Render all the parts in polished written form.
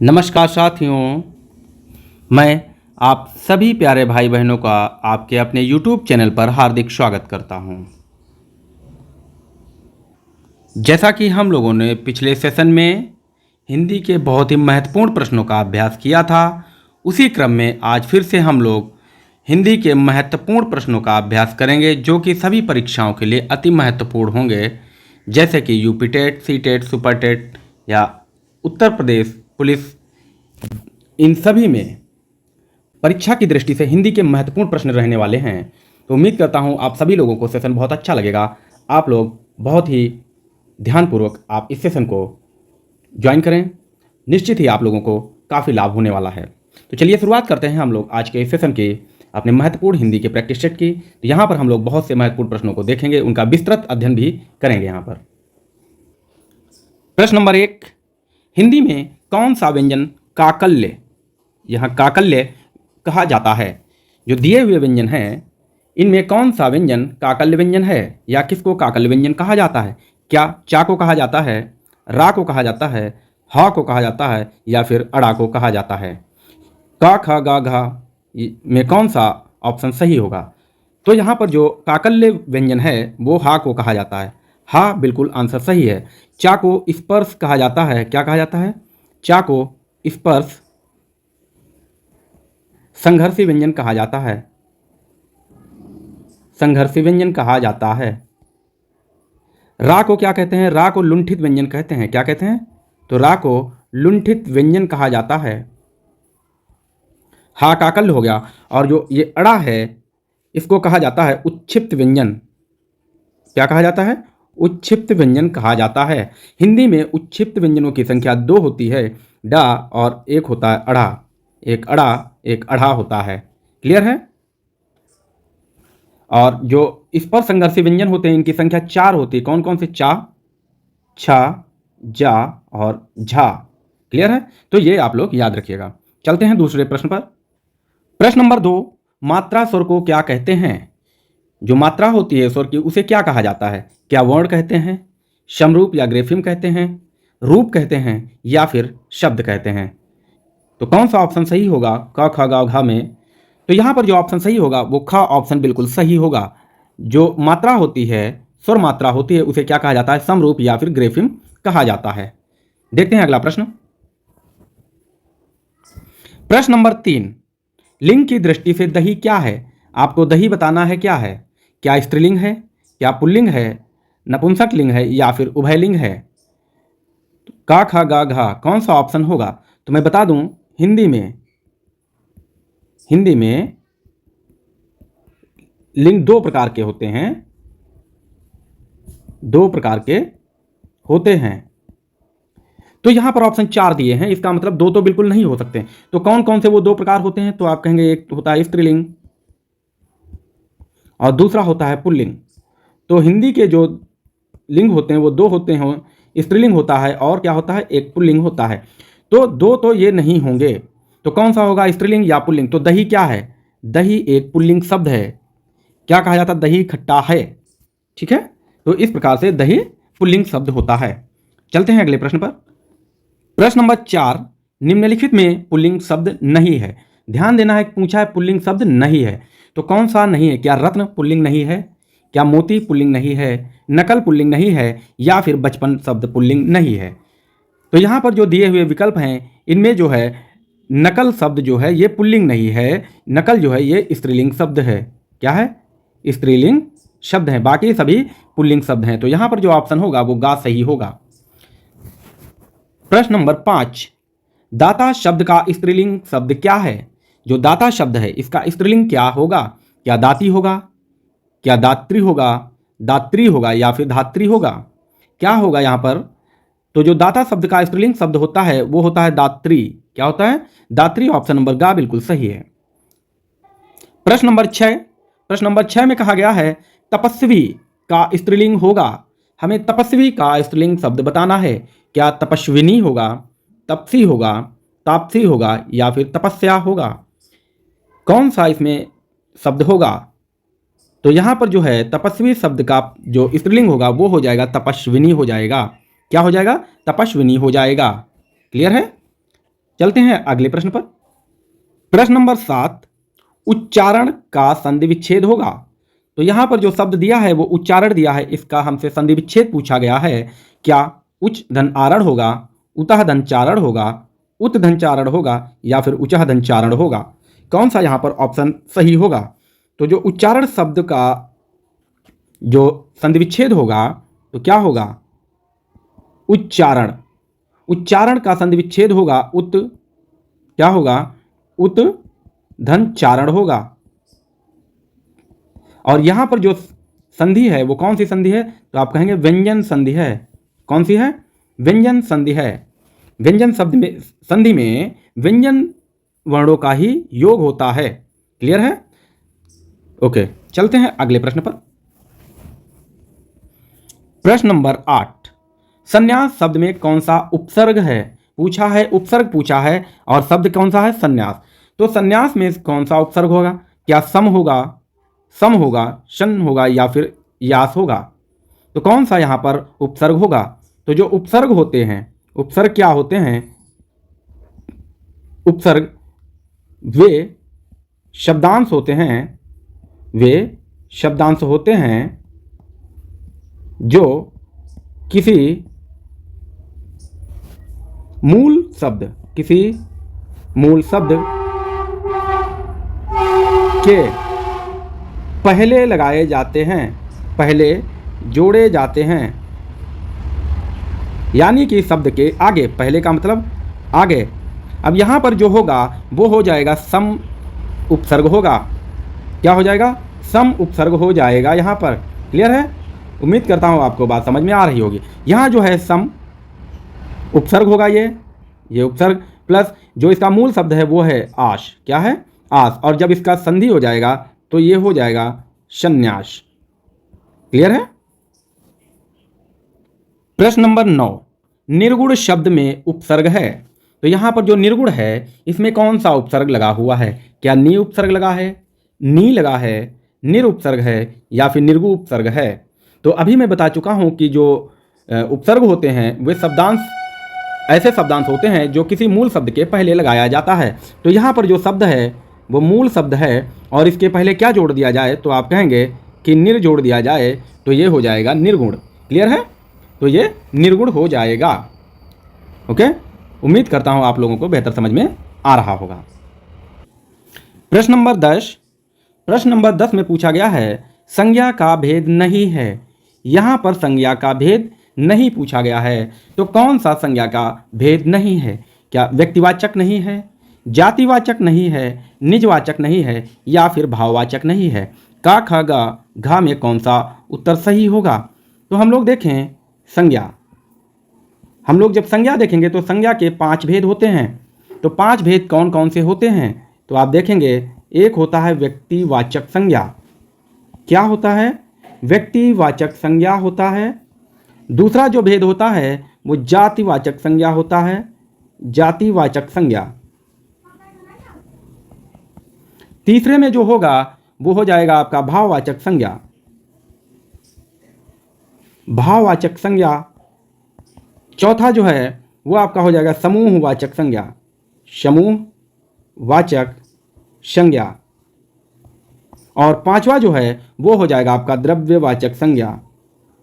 नमस्कार साथियों, मैं आप सभी प्यारे भाई बहनों का आपके अपने YouTube चैनल पर हार्दिक स्वागत करता हूं। जैसा कि हम लोगों ने पिछले सेशन में हिंदी के बहुत ही महत्वपूर्ण प्रश्नों का अभ्यास किया था, उसी क्रम में आज फिर से हम लोग हिंदी के महत्वपूर्ण प्रश्नों का अभ्यास करेंगे जो कि सभी परीक्षाओं के लिए अति महत्वपूर्ण होंगे, जैसे कि UP TET, C TET, super TET या उत्तर प्रदेश पुलिस। इन सभी में परीक्षा की दृष्टि से हिंदी के महत्वपूर्ण प्रश्न रहने वाले हैं। तो उम्मीद करता हूं आप सभी लोगों को सेशन बहुत अच्छा लगेगा। आप लोग बहुत ही ध्यानपूर्वक आप इस सेशन को ज्वाइन करें, निश्चित ही आप लोगों को काफ़ी लाभ होने वाला है। तो चलिए शुरुआत करते हैं हम लोग आज के इस सेशन की अपने महत्वपूर्ण हिंदी के प्रैक्टिस सेट की। तो यहाँ पर हम लोग बहुत से महत्वपूर्ण प्रश्नों को देखेंगे, उनका विस्तृत अध्ययन भी करेंगे। यहाँ पर प्रश्न नंबर 1, हिंदी में कौन सा व्यंजन काकल्य, यहाँ काकल्य कहा जाता है? जो दिए हुए व्यंजन हैं इनमें कौन सा व्यंजन काकल्य व्यंजन है या किसको काकल्य व्यंजन कहा जाता है? क्या चा को कहा जाता है, रा को कहा जाता है, हा को कहा जाता है या फिर अड़ा को कहा जाता है? का खा गा घा में कौन सा ऑप्शन सही होगा? तो यहाँ पर जो काकल्य व्यंजन है वो हा को कहा जाता है। हा बिल्कुल आंसर सही है। चा को स्पर्श कहा जाता है। क्या कहा जाता है? चा को स्पर्श संघर्षी व्यंजन कहा जाता है। संघर्षी व्यंजन कहा जाता है। रा को क्या कहते हैं? रा को लुंठित व्यंजन कहते हैं। क्या कहते हैं? तो रा को लुंठित व्यंजन कहा जाता है। हा काकल्य हो गया। और जो ये अड़ा है इसको कहा जाता है उच्छिप्त व्यंजन। क्या कहा जाता है? उच्छिप्त व्यंजन कहा जाता है। हिंदी में उच्छिप्त व्यंजनों की संख्या 2 होती है, डा और एक होता है अड़ा। एक अड़ा एक अढ़ा होता है। क्लियर है? और जो स्पर्श संघर्षी व्यंजन होते हैं इनकी संख्या 4 होती है। कौन कौन से? चा, छा, जा और झा। क्लियर है? तो ये आप लोग याद रखिएगा। चलते हैं दूसरे प्रश्न पर। प्रश्न नंबर 2, मात्रा स्वर को क्या कहते हैं? जो मात्रा होती है स्वर की उसे क्या कहा जाता है? क्या वर्ण कहते हैं, समरूप या ग्रेफिम कहते हैं, रूप कहते हैं या फिर शब्द कहते हैं? तो कौन सा ऑप्शन सही होगा क ख ग घ में? तो यहाँ पर जो ऑप्शन सही होगा वो ख ऑप्शन बिल्कुल सही होगा। जो मात्रा होती है, स्वर मात्रा होती है, उसे क्या कहा जाता है? समरूप या फिर ग्रेफिम कहा जाता है। देखते हैं अगला प्रश्न। प्रश्न नंबर 3, लिंग की दृष्टि से दही क्या है? आपको दही बताना है क्या है। क्या स्त्रीलिंग है, क्या पुल्लिंग है, नपुंसक लिंग है या फिर उभयलिंग है? का खा गा घा कौन सा ऑप्शन होगा? तो मैं बता दूं, हिंदी में लिंग 2 प्रकार के होते हैं। 2 प्रकार के होते हैं। तो यहां पर ऑप्शन 4 दिए हैं, इसका मतलब 2 तो बिल्कुल नहीं हो सकते। तो कौन कौन से वो 2 प्रकार होते हैं? तो आप कहेंगे एक होता है स्त्रीलिंग और दूसरा होता है पुल्लिंग। तो हिंदी के जो लिंग होते हैं वो 2 होते हैं, स्त्रीलिंग होता है और क्या होता है? एक पुल्लिंग होता है। तो 2 तो ये नहीं होंगे। तो कौन सा होगा, स्त्रीलिंग या पुल्लिंग? तो दही क्या है? दही एक पुल्लिंग शब्द है। क्या कहा जाता है? दही खट्टा है। ठीक है, तो इस प्रकार से दही पुल्लिंग शब्द होता है। चलते हैं अगले प्रश्न पर। प्रश्न नंबर 4, निम्नलिखित में पुल्लिंग शब्द नहीं है। ध्यान देना है, पूछा है पुल्लिंग शब्द नहीं है। तो कौन सा नहीं है? क्या रत्न पुल्लिंग नहीं है, क्या मोती पुल्लिंग नहीं है, नकल पुल्लिंग नहीं है या फिर बचपन शब्द पुल्लिंग नहीं है? तो यहाँ पर जो दिए हुए विकल्प हैं इनमें जो है नकल शब्द जो है ये पुल्लिंग नहीं है, नकल जो है ये स्त्रीलिंग शब्द है। क्या है? स्त्रीलिंग शब्द है, बाकी सभी पुल्लिंग शब्द हैं। तो यहाँ पर जो ऑप्शन होगा वो गा सही होगा। प्रश्न नंबर 5, दाता शब्द का स्त्रीलिंग शब्द क्या है? जो दाता शब्द है इसका स्त्रीलिंग क्या होगा? क्या दाती होगा, क्या दात्री होगा, दात्री होगा या फिर धात्री होगा? क्या होगा यहाँ पर? तो जो दाता शब्द का स्त्रीलिंग शब्द होता है वो होता है दात्री। क्या होता है? दात्री। ऑप्शन नंबर गा बिल्कुल सही है। प्रश्न नंबर 6 में कहा गया है तपस्वी का स्त्रीलिंग होगा। हमें तपस्वी का स्त्रीलिंग शब्द बताना है। क्या तपस्विनी होगा, तपसी होगा, तापसी होगा या फिर तपस्या होगा? कौन सा इसमें शब्द होगा? तो यहाँ पर जो है तपस्वी शब्द का जो स्त्रीलिंग होगा वो हो जाएगा तपस्विनी हो जाएगा। क्या हो जाएगा? तपस्विनी हो जाएगा। क्लियर है? चलते हैं अगले प्रश्न पर। प्रश्न नंबर 7, उच्चारण का संधि विच्छेद होगा। तो यहां पर जो शब्द दिया है वो उच्चारण दिया है, इसका हमसे संधि विच्छेद पूछा गया है। क्या उच्च धन आरण होगा, उतः धन चारण होगा, उत धन चारण होगा, या फिर उचः धन चारण होगा? कौन सा यहां पर ऑप्शन सही होगा? तो जो उच्चारण शब्द का जो संधि विच्छेद होगा तो क्या होगा? उच्चारण। उच्चारण का संधि विच्छेद होगा उत, क्या होगा? उत धन चारण होगा। और यहां पर जो संधि है वो कौन सी संधि है? तो आप कहेंगे व्यंजन संधि है। कौन सी है? व्यंजन संधि है। व्यंजन शब्द में संधि में व्यंजन वर्णों का ही योग होता है। क्लियर है? ओके, चलते हैं अगले प्रश्न पर। प्रश्न नंबर 8, संन्यास शब्द में कौन सा उपसर्ग है? पूछा है, उपसर्ग पूछा है, और शब्द कौन सा है? संन्यास। तो संन्यास में कौन सा उपसर्ग होगा? क्या सम होगा, शन होगा, या फिर यास होगा? तो कौन सा यहां पर उपसर्ग होगा? तो जो उपसर्ग होते हैं, उपसर्ग क्या होते हैं? उपसर्ग वे शब्दांश होते हैं, वे शब्दांश होते हैं जो किसी मूल शब्द के पहले लगाए जाते हैं, पहले जोड़े जाते हैं, यानी कि शब्द के आगे। पहले का मतलब आगे। अब यहाँ पर जो होगा वो हो जाएगा सम उपसर्ग होगा। क्या हो जाएगा? सम उपसर्ग हो जाएगा यहाँ पर। क्लियर है? उम्मीद करता हूँ आपको बात समझ में आ रही होगी। यहाँ जो है सम उपसर्ग होगा, ये उपसर्ग प्लस जो इसका मूल शब्द है वो है आश। क्या है? आस। और जब इसका संधि हो जाएगा तो ये हो जाएगा संन्यास। क्लियर है? प्रश्न नंबर 9, निर्गुण शब्द में उपसर्ग है। तो यहां पर जो निर्गुण है इसमें कौन सा उपसर्ग लगा हुआ है? क्या नी उपसर्ग लगा है, नी लगा है, निर उपसर्ग है, या फिर निर्गु उपसर्ग है? तो अभी मैं बता चुका हूं कि जो उपसर्ग होते हैं वे शब्दांश, ऐसे शब्दांश होते हैं जो किसी मूल शब्द के पहले लगाया जाता है। तो यहाँ पर जो शब्द है वो मूल शब्द है और इसके पहले क्या जोड़ दिया जाए? तो आप कहेंगे कि निर जोड़ दिया जाए तो ये हो जाएगा निर्गुण। क्लियर है? तो ये निर्गुण हो जाएगा। ओके, उम्मीद करता हूँ आप लोगों को बेहतर समझ में आ रहा होगा। प्रश्न नंबर 10, प्रश्न नंबर 10 में पूछा गया है संज्ञा का भेद नहीं है। यहाँ पर संज्ञा का भेद नहीं पूछा गया है। तो कौन सा संज्ञा का भेद नहीं है? क्या व्यक्तिवाचक नहीं है, जातिवाचक नहीं है, निजवाचक नहीं है, या फिर भाववाचक नहीं है? का, ख, ग, घ में कौन सा उत्तर सही होगा? तो हम लोग देखें संज्ञा। हम लोग जब संज्ञा देखेंगे तो संज्ञा के 5 भेद होते हैं। तो 5 भेद कौन कौन से होते हैं? तो आप देखेंगे एक होता है व्यक्तिवाचक संज्ञा। क्या होता है? व्यक्तिवाचक संज्ञा होता है। दूसरा जो भेद होता है वो जातिवाचक संज्ञा होता है, जातिवाचक संज्ञा। तीसरे में जो होगा वो हो जाएगा आपका भाववाचक संज्ञा, भाववाचक संज्ञा। चौथा जो है वो आपका हो जाएगा समूहवाचक संज्ञा, समूहवाचक संज्ञा। और पांचवा जो है वो हो जाएगा आपका द्रव्यवाचक संज्ञा।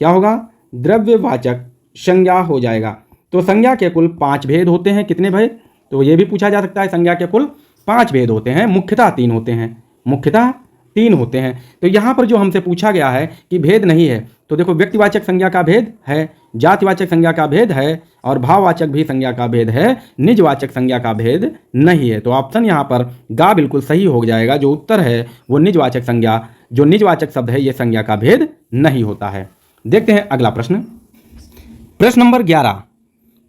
क्या होगा? द्रव्यवाचक संज्ञा हो जाएगा। तो संज्ञा के कुल 5 भेद होते हैं। कितने भाई? तो ये भी पूछा जा सकता है। संज्ञा के कुल 5 भेद होते हैं, मुख्यतः 3 होते हैं, मुख्यतः 3 होते हैं। तो यहाँ पर जो हमसे पूछा गया है कि भेद नहीं है, तो देखो व्यक्तिवाचक संज्ञा का भेद है, जातिवाचक संज्ञा का भेद है, और भाववाचक भी संज्ञा का भेद है, निजवाचक संज्ञा का भेद नहीं है। तो ऑप्शन यहाँ पर गा बिल्कुल सही हो जाएगा। जो उत्तर है वो निजवाचक संज्ञा, जो निजवाचक शब्द है ये संज्ञा का भेद नहीं होता है। देखते हैं अगला प्रश्न। प्रश्न नंबर 11।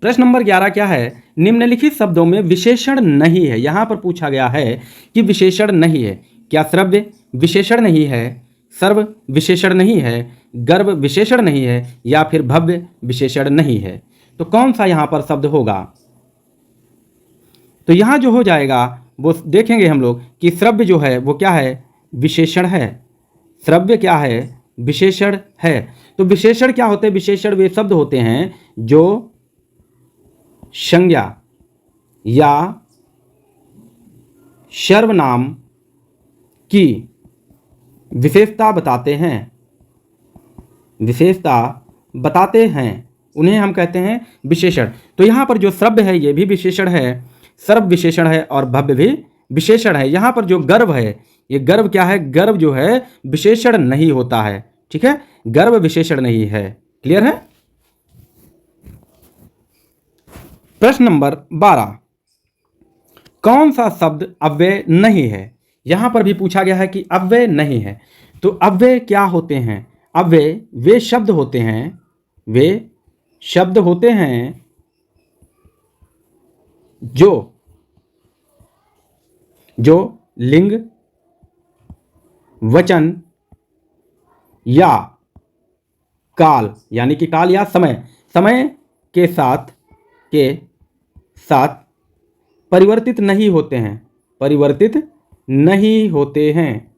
प्रश्न नंबर 11 क्या है? निम्नलिखित शब्दों में विशेषण नहीं है। यहाँ पर पूछा गया है कि विशेषण नहीं है। क्या श्रव्य विशेषण नहीं है, सर्व विशेषण नहीं है, गर्भ विशेषण नहीं है, या फिर भव्य विशेषण नहीं है? तो कौन सा यहाँ पर शब्द होगा? तो यहाँ जो हो जाएगा वो देखेंगे हम लोग कि श्रव्य जो है वो क्या है? विशेषण है। श्रव्य क्या है? विशेषण है। तो विशेषण क्या होते हैं? विशेषण वे शब्द होते हैं जो संज्ञा या सर्वनाम की विशेषता बताते हैं, विशेषता बताते हैं, उन्हें हम कहते हैं विशेषण। तो यहाँ पर जो श्रव्य है ये भी विशेषण है, सर्व विशेषण है और भव्य भी विशेषण है। यहाँ पर जो गर्व है, ये गर्व क्या है? गर्व जो है विशेषण नहीं होता है, ठीक है, गर्व विशेषण नहीं है। क्लियर है? प्रश्न नंबर 12, कौन सा शब्द अव्यय नहीं है? यहां पर भी पूछा गया है कि अव्यय नहीं है। तो अव्यय क्या होते हैं? अव्यय वे शब्द होते हैं, वे शब्द होते हैं जो लिंग, वचन या काल, यानी कि काल या समय के साथ परिवर्तित नहीं होते हैं, परिवर्तित नहीं होते हैं,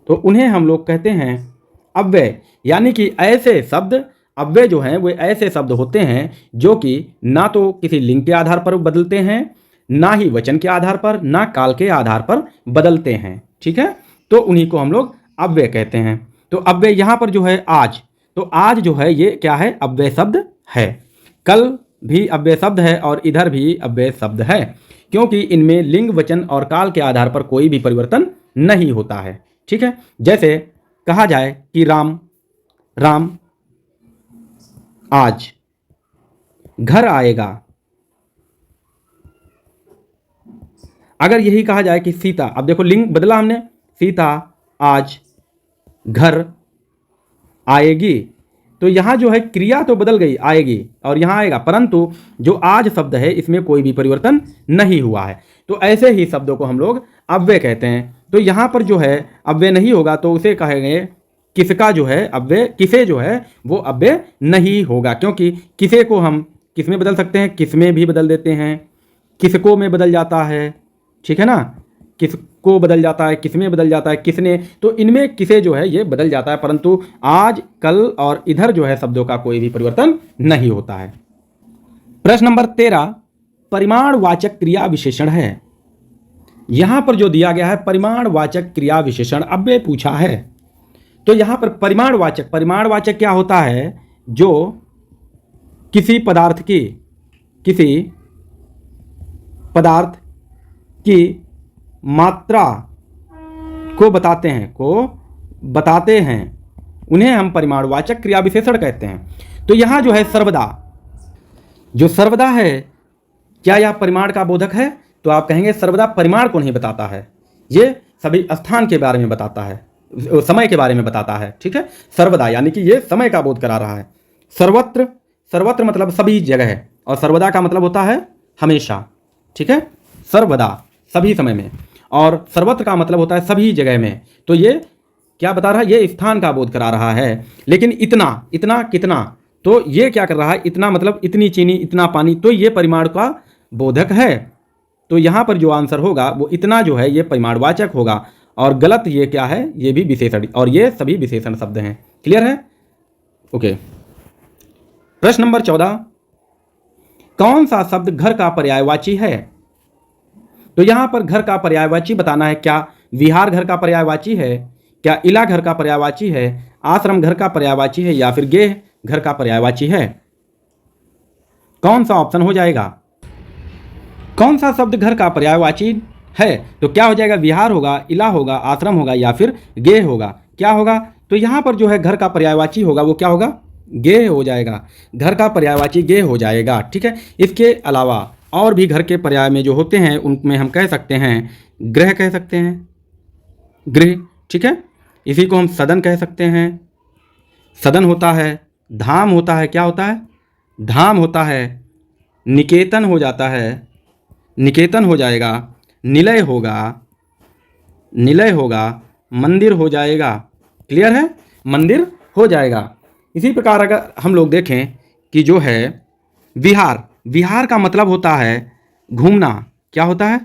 तो उन्हें हम लोग कहते हैं अव्यय। यानी कि ऐसे शब्द, अव्यय जो हैं वो ऐसे शब्द होते हैं जो कि ना तो किसी लिंग के आधार पर बदलते हैं, ना ही वचन के आधार पर, ना काल के आधार पर बदलते हैं, ठीक है, तो उन्हीं को हम लोग अव्यय कहते हैं। तो अव्यय यहाँ पर जो है आज, तो आज जो है ये क्या है? अव्यय शब्द है। कल भी अव्यय शब्द है और इधर भी अव्यय शब्द है, क्योंकि इनमें लिंग, वचन और काल के आधार पर कोई भी परिवर्तन नहीं होता है, ठीक है। जैसे कहा जाए कि राम आज घर आएगा, अगर यही कहा जाए कि सीता, अब देखो लिंग बदला हमने, सीता आज घर आएगी, तो यहाँ जो है क्रिया तो बदल गई, आएगी, और यहाँ आएगा, परंतु जो आज शब्द है इसमें कोई भी परिवर्तन नहीं हुआ है। तो ऐसे ही शब्दों को हम लोग अव्यय कहते हैं। तो यहाँ पर जो है अव्यय नहीं होगा तो उसे कहेंगे किसका जो है अव्यय, किसे जो है वो अव्यय नहीं होगा, क्योंकि किसे को हम किस में बदल सकते हैं? किस में भी बदल देते हैं, किसको में बदल जाता है, ठीक है ना, किसको बदल जाता है, किस में बदल जाता है, किसने, तो इनमें किसे जो है ये बदल जाता है, परंतु आज, कल और इधर जो है शब्दों का कोई भी परिवर्तन नहीं होता है। प्रश्न नंबर 13, परिमाणवाचक क्रिया विशेषण है। यहां पर जो दिया गया है परिमाणवाचक क्रिया विशेषण अव्यय पूछा है। तो यहां पर परिमाणवाचक क्या होता है? जो किसी पदार्थ की मात्रा को बताते हैं, उन्हें हम परिमाणवाचक क्रिया विशेषण कहते हैं। तो यहाँ जो है सर्वदा है, क्या यह परिमाण का बोधक है? तो आप कहेंगे सर्वदा परिमाण को नहीं बताता है, ये सभी स्थान के बारे में बताता है, समय के बारे में बताता है, ठीक है। सर्वदा यानी कि ये समय का बोध करा रहा है। सर्वत्र मतलब सभी जगह, और सर्वदा का मतलब होता है हमेशा, ठीक है, सर्वदा सभी समय में, और सर्वत्र का मतलब होता है सभी जगह में। तो ये क्या बता रहा है? ये स्थान का बोध करा रहा है। लेकिन इतना कितना, तो ये क्या कर रहा है? इतना मतलब इतनी चीनी, इतना पानी, तो ये परिमाण का बोधक है। तो यहाँ पर जो आंसर होगा वो इतना जो है ये परिमाणवाचक होगा, और गलत ये क्या है? ये भी विशेषण, और ये सभी विशेषण शब्द हैं। क्लियर है? ओके। प्रश्न नंबर 14, कौन सा शब्द घर का पर्यायवाची है? तो यहां पर घर का पर्यायवाची बताना है। क्या विहार घर का पर्यायवाची है? क्या इला घर का पर्यायवाची है? आश्रम घर का पर्यायवाची है? या फिर गेह घर का पर्यायवाची है? कौन सा ऑप्शन हो जाएगा? कौन सा शब्द घर का पर्यायवाची है? तो क्या हो जाएगा? विहार होगा, इला होगा, आश्रम होगा, या फिर गेह होगा? क्या होगा? तो यहां पर जो है घर का पर्यायवाची होगा वो क्या होगा? गेह हो जाएगा। घर का पर्यायवाची गेह हो जाएगा, ठीक है। इसके अलावा और भी घर के पर्याय में जो होते हैं उनमें हम कह सकते हैं गृह, कह सकते हैं गृह, ठीक है। इसी को हम सदन कह सकते हैं, सदन होता है। धाम होता है, क्या होता है? धाम होता है। निकेतन हो जाता है, निकेतन हो जाएगा। निलय होगा, मंदिर हो जाएगा। क्लियर है? मंदिर हो जाएगा। इसी प्रकार अगर हम लोग देखें कि जो है विहार का मतलब होता है घूमना। क्या होता है?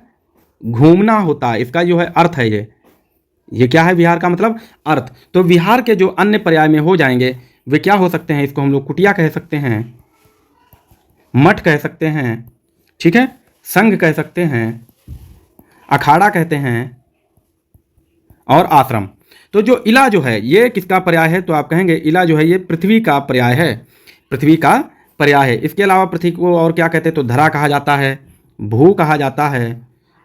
घूमना होता है। इसका जो है अर्थ है ये क्या है? विहार का मतलब अर्थ। तो विहार के जो अन्य पर्याय में हो जाएंगे वे क्या हो सकते हैं? इसको हम लोग कुटिया कह सकते हैं, मठ कह सकते हैं, ठीक है, संघ कह सकते हैं, अखाड़ा कहते हैं, और आश्रम। तो जो इला जो है ये किसका पर्याय है, तो आप कहेंगे इला जो है ये पृथ्वी का पर्याय है, पृथ्वी का पर्याय है। इसके अलावा पृथ्वी को और क्या कहते हैं, तो धरा कहा जाता है, भू कहा जाता है,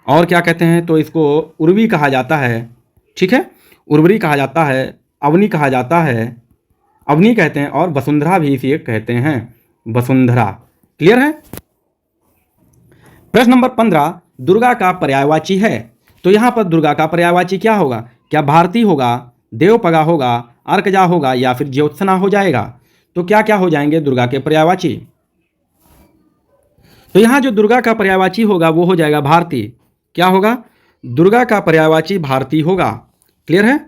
और क्या कहते हैं, तो इसको उर्वी कहा जाता है। ठीक है, उर्वरी कहा जाता है, अवनी कहा जाता है, अवनी कहते हैं, और वसुंधरा भी इसे कहते हैं, वसुंधरा। क्लियर है। प्रश्न नंबर 15, दुर्गा का पर्यायवाची है। तो यहाँ पर दुर्गा का पर्यायवाची क्या होगा, क्या भारती होगा, देवपगा होगा, अर्कजा होगा, या फिर ज्योत्सना हो जाएगा। तो क्या क्या हो जाएंगे दुर्गा के पर्यायवाची। तो यहाँ जो दुर्गा का पर्यायवाची होगा वो हो जाएगा भारती। क्या होगा, दुर्गा का पर्यायवाची भारती होगा। क्लियर है।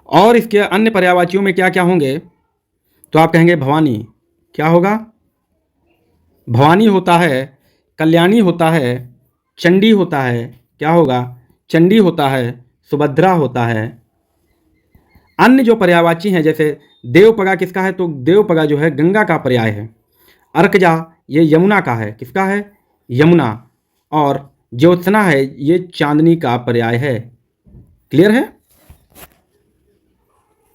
और इसके अन्य पर्यायवाचियों में क्या क्या होंगे, तो आप कहेंगे भवानी। क्या होगा, भवानी होता है, कल्याणी होता है, चंडी होता है। क्या होगा, चंडी होता है, सुभद्रा होता है। अन्य जो पर्यायवाची हैं जैसे देवपगा किसका है, तो देवपगा जो है गंगा का पर्याय है। अर्कजा ये यमुना का है, किसका है, यमुना। और ज्योत्सना है ये चांदनी का पर्याय है। क्लियर है।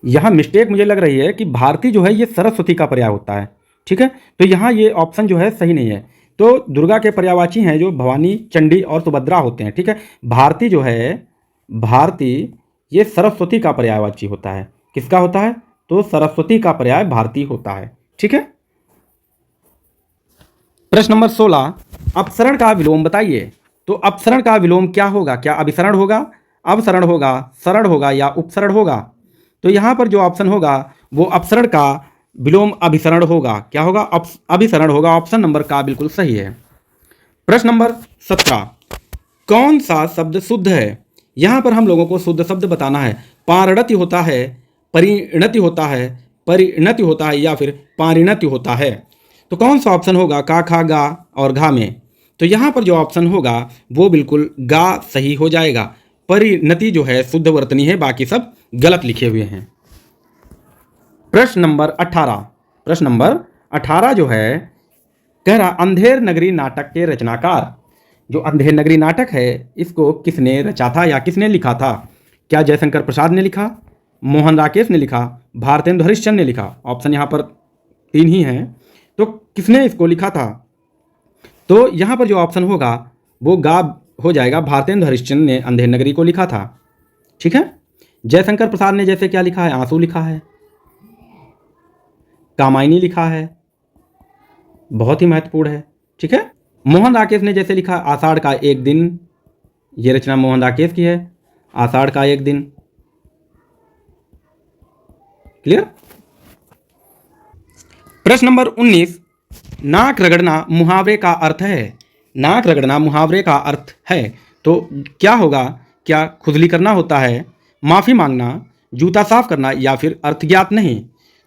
यहाँ मिस्टेक मुझे लग रही है कि भारती जो है ये सरस्वती का पर्याय होता है। ठीक है, तो यहाँ ये ऑप्शन जो है सही नहीं है। तो दुर्गा के पर्यायवाची हैं जो भवानी, चंडी और सुभद्रा होते हैं। ठीक है, भारती जो है, भारती ये सरस्वती का पर्यायवाची होता है। किसका होता है, तो सरस्वती का पर्याय भारती होता है। ठीक है। प्रश्न नंबर 16, अपसरण का विलोम बताइए। तो अपसरण का विलोम क्या होगा, क्या अभिसरण होगा, अवसरण होगा, सरण होगा, या उपसरण होगा। तो यहाँ पर जो ऑप्शन होगा वो अपसरण का विलोम अभिसरण होगा। क्या होगा, अभिसरण होगा। ऑप्शन नंबर का बिल्कुल सही है। प्रश्न नंबर 17, कौन सा शब्द शुद्ध है। यहाँ पर हम लोगों को शुद्ध शब्द बताना है। पारणति होता है, परिणति होता है, परिणति होता है, या फिर पारिणति होता है। तो कौन सा ऑप्शन होगा, का, खा, गा और घा में। तो यहाँ पर जो ऑप्शन होगा वो बिल्कुल गा सही हो जाएगा। परिणति जो है शुद्ध वर्तनी है, बाकी सब गलत लिखे हुए हैं। प्रश्न नंबर 18, प्रश्न नंबर 18 जो है कह रहा अंधेर नगरी नाटक के रचनाकार। जो अंधेर नगरी नाटक है इसको किसने रचा था या किसने लिखा था। क्या जयशंकर प्रसाद ने लिखा, मोहन राकेश ने लिखा, भारतेंदु हरिश्चंद्र ने लिखा। ऑप्शन यहाँ पर 3 ही हैं, तो किसने इसको लिखा था। तो यहाँ पर जो ऑप्शन होगा वो गा हो जाएगा, भारतेंदु हरिश्चंद्र ने अंधेर नगरी को लिखा था। ठीक है। जयशंकर प्रसाद ने जैसे क्या लिखा है, आंसू लिखा है, कामायनी लिखा है, बहुत ही महत्वपूर्ण है। ठीक है। मोहन राकेश ने जैसे लिखा आषाढ़ का एक दिन, ये रचना मोहन राकेश की है, आषाढ़ का एक दिन। क्लियर। प्रश्न नंबर 19, नाक रगड़ना मुहावरे का अर्थ है। नाक रगड़ना मुहावरे का अर्थ है, तो क्या होगा, क्या खुजली करना होता है, माफ़ी मांगना, जूता साफ करना, या फिर अर्थ ज्ञात नहीं।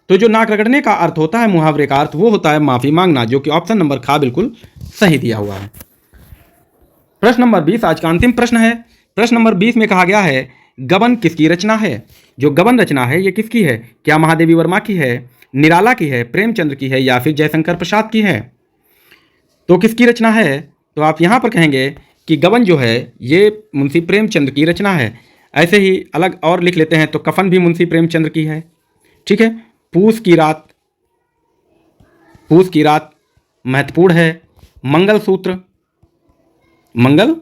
तो जो नाक रगड़ने का अर्थ होता है, मुहावरे का अर्थ, वो होता है माफ़ी मांगना, जो कि ऑप्शन नंबर खा बिल्कुल सही दिया हुआ है। प्रश्न नंबर 20 आज का अंतिम प्रश्न है। प्रश्न नंबर 20 में कहा गया है गबन किसकी रचना है। जो गबन रचना है ये किसकी है, क्या महादेवी वर्मा की है, निराला की है, प्रेमचंद्र की है, या फिर जयशंकर प्रसाद की है। तो किसकी रचना है, तो आप यहाँ पर कहेंगे कि गबन जो है ये मुंशी प्रेमचंद्र की रचना है। ऐसे ही अलग और लिख लेते हैं तो कफन भी मुंशी प्रेमचंद्र की है। ठीक है। पूस की रात, पूस की रात महत्वपूर्ण है। मंगल सूत्र, मंगल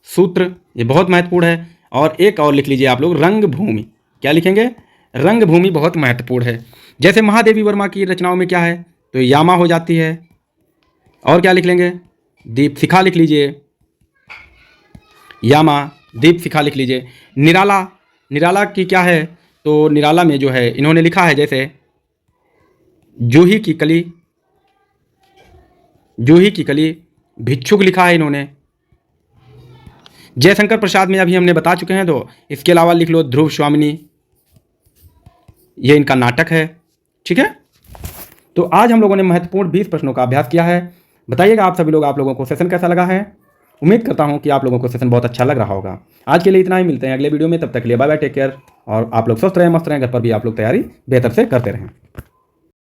सूत्र ये बहुत महत्वपूर्ण है। और एक और लिख लीजिए आप लोग, रंगभूमि। क्या लिखेंगे, रंगभूमि बहुत महत्वपूर्ण है। जैसे महादेवी वर्मा की रचनाओं में क्या है, तो यामा हो जाती है। और क्या लिख लेंगे, दीपशिखा लिख लीजिए, यामा दीपशिखा लिख लीजिए। निराला, निराला की क्या है, तो निराला में जो है इन्होंने लिखा है जैसे जूही की कली, जूही की कली, भिक्षुक लिखा है इन्होंने। जयशंकर प्रसाद में अभी हमने बता चुके हैं, तो इसके अलावा लिख लो ध्रुव स्वामिनी, ये इनका नाटक है। ठीक है। तो आज हम लोगों ने महत्वपूर्ण 20 प्रश्नों का अभ्यास किया है। बताइएगा आप सभी लोग, आप लोगों को सेशन कैसा लगा है। उम्मीद करता हूं कि आप लोगों को सेशन बहुत अच्छा लग रहा होगा। आज के लिए इतना ही, मिलते हैं अगले वीडियो में। तब तक के लिए बाय बाय, टेक केयर। और आप लोग स्वस्थ रहें, मस्त रहें, घर पर भी आप लोग तैयारी बेहतर से करते रहें।